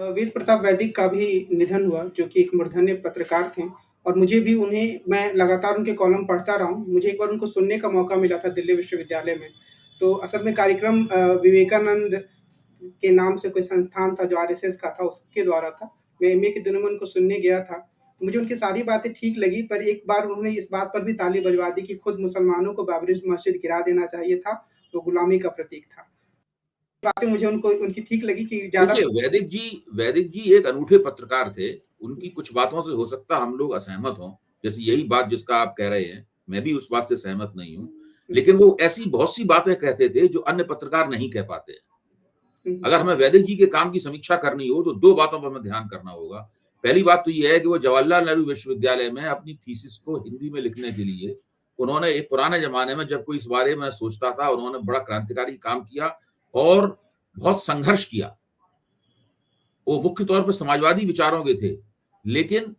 वेद प्रताप वैदिक का भी निधन हुआ, जो कि एक मूर्धन्य पत्रकार थे और मुझे भी उन्हें मैं लगातार उनके कॉलम पढ़ता रहा हूँ। मुझे एक बार उनको सुनने का मौका मिला था दिल्ली विश्वविद्यालय में। तो असल में कार्यक्रम विवेकानंद के नाम से कोई संस्थान था जो आरएसएस का था, उसके द्वारा था। मैं एमए के दिनों में उनको सुनने गया था। मुझे उनकी सारी बातें ठीक लगी, पर एक बार उन्होंने इस बात पर भी ताली बजवा दी कि खुद मुसलमानों को बाबरी मस्जिद गिरा देना चाहिए था, वो गुलामी का प्रतीक था। बातें मुझे उनको उनकी ठीक लगी कि ज़्यादा देखिए, वैदिक जी एक अनूठे पत्रकार थे। उनकी कुछ बातों से हो सकता है हम लोग असहमत हों, जैसे यही बात जिसका आप कह रहे हैं, मैं भी उस बात से सहमत नहीं हूँ। लेकिन वो ऐसी बहुत सी बातें कहते थे जो अन्य पत्रकार नहीं कह पाते हैं। हुँ, अगर हमें वैदिक जी के काम की समीक्षा करनी हो तो 2 बातों पर हमें ध्यान करना होगा। पहली बात तो ये है कि वो जवाहरलाल नेहरू विश्वविद्यालय में अपनी थीसिस को हिंदी में लिखने के लिए उन्होंने एक पुराने ज़माने में जब कोई इस बारे में सोचता था, उन्होंने बड़ा क्रांतिकारी काम किया और बहुत संघर्ष किया। वो मुख्य तौर पे समाजवादी विचारों के थे, लेकिन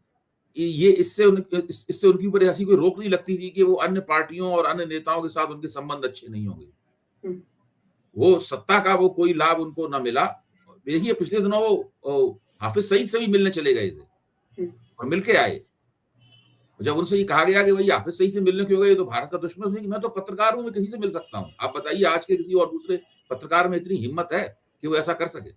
ये इससे उनके ऊपर ऐसी कोई रोक नहीं लगती थी कि वो अन्य पार्टियों और अन्य नेताओं के साथ उनके संबंध अच्छे नहीं होंगे। हुँ, वो सत्ता का वो कोई लाभ उनको ना मिला। देखिए पिछले दिनों वो हाफिज़ सईद से भी मिलने चले गए थे हुँ, और मिल के आए। जब उनसे ये कहा गया कि भई हाफिज़ सईद से मिलने क्यों गए? ये तो भारत का दुश्मन है। उसने कि मैं तो पत्रकार हूँ, मैं किसी से मिल सकता हूँ। आप बताइए आज के किसी और दूसरे पत्रकार में इतनी हिम्मत है कि वो ऐसा कर सके?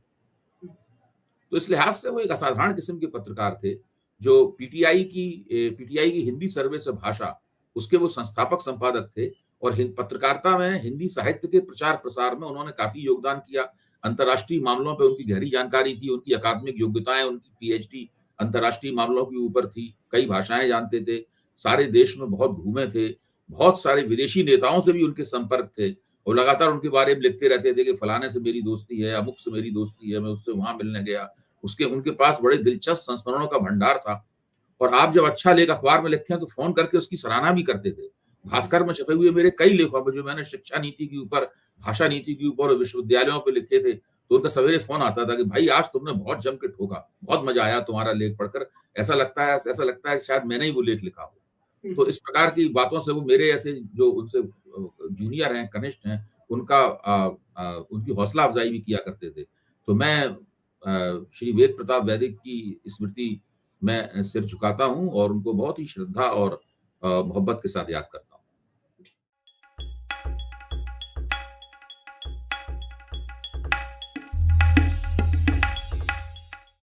तो इस लिहाज से वो एक असाधारण किस्म के पत्रकार थे, जो पीटीआई की हिंदी सर्विस भाषा, उसके वो संस्थापक संपादक थे और पत्रकारिता में हिंदी साहित्य के प्रचार-प्रसार में उन्होंने काफ़ी योगदान किया। अंतर्राष्ट्रीय मामलों पे उनकी गहरी जानकारी थी, उनकी अकादमिक योग्यताएँ, उनकी पीएचडी अंतर्राष्ट्रीय मामलों के ऊपर थी, कई भाषाएँ जानते थे, सारे देश में बहुत घूमे थे, बहुत सारे विदेशी नेताओं से भी उनके संपर्क थे और लगातार उनके बारे में लिखते रहते थे कि फलाने से मेरी दोस्ती है, अमुक से मेरी दोस्ती है, मैं उससे वहाँ मिलने गया। उसके उनके पास बड़े दिलचस्प संस्मरणों का भंडार था और आप जब अच्छा लेख अखबार में लिखते हैं तो फ़ोन करके उसकी सराहना भी करते थे। भास्कर में छपे हुए मेरे कई लेखों पे जो मैंने शिक्षा नीति के ऊपर, भाषा नीति के ऊपर और विश्वविद्यालयों पे लिखे थे, तो उनका सवेरे फ़ोन आता था कि भाई आज तुमने बहुत जम के ठोका, बहुत मज़ा आया तुम्हारा लेख पढ़कर, ऐसा लगता है शायद मैंने ही वो लेख लिखा हो। हुँ, तो इस प्रकार की बातों से वो मेरे ऐसे जो उनसे जूनियर हैं, कनिष्ठ हैं, उनकी हौसला अफ़ज़ाई भी किया करते थे। तो मैं श्री वेद प्रताप वैदिक की स्मृति में सिर झुकाता हूँ और उनको बहुत ही श्रद्धा और मोहब्बत के साथ याद करता हूँ।